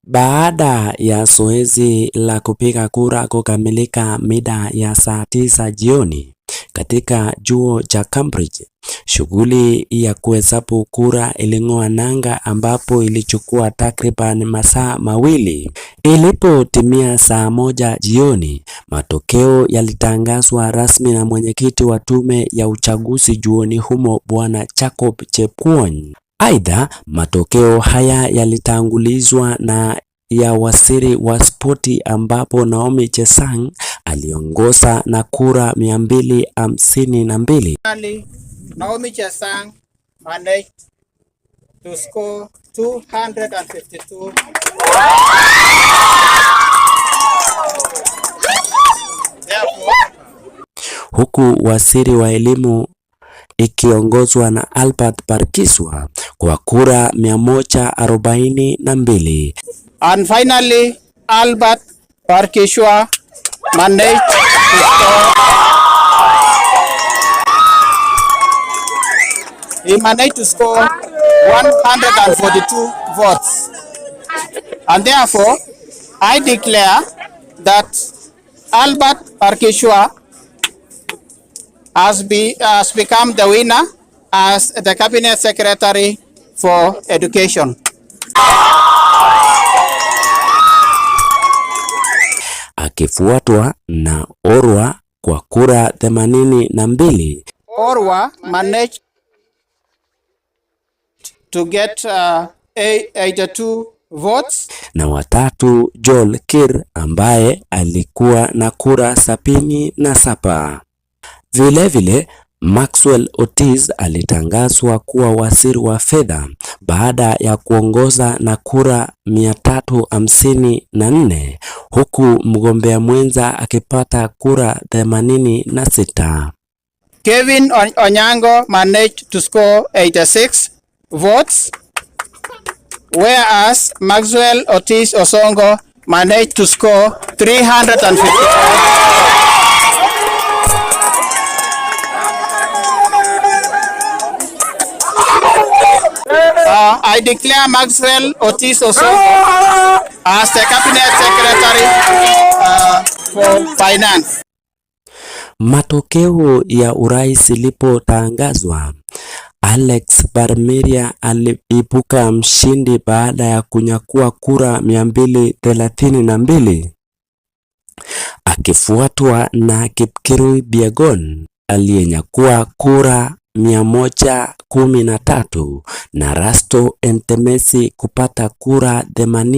Baada ya zoezi la kupiga kura kukamilika mida ya saa 9 jioni katika chuo cha Cambridge, shughuli ya kuhesabu kura iling'oa nanga ambapo ilichukua takriban masaa mawili. Ilipotimia saa 1 jioni, matokeo yalitangazwa rasmi na mwenyekiti wa tume ya uchaguzi chuoni humo Bwana Jacob Chepkwony. Aidha, matokeo haya yalitangulizwa na ya waziri wa spoti ambapo Naomi Chesang aliongoza na kura 252. Naomi Chesang managed to score 252. Huku waziri wa elimu ikiongozwa na Albert Barkiswa kwa kura 142. And finally, Albert Barkiswa managed to score 142 votes. And therefore, I declare that Albert Barkiswa has become the winner as the Cabinet Secretary for Education. Akifuatwa na Orwa kwa kura 82. Orwa managed to get 82 votes. Na watatu Joel Kir ambaye alikuwa na kura 77. Vilevile Maxwell Otis alitangazwa kuwa waziri wa fedha baada ya kuongoza na kura 354 huku mgombea mwenza akipata kura 86. Kevin Onyango managed to score 86 votes, whereas Maxwell Otis Osongo managed to score 355. I declare Maxwell Otis Osongo as the Cabinet Secretary for Finance. Matokeo ya urais ilipotangazwa, Alex Barmeria aliibuka mshindi baada ya kunyakua kura 232, akifuatwa na Kipkirui Biegon aliyenyakua kura 113 na Rasto Entemesi kupata kura 80.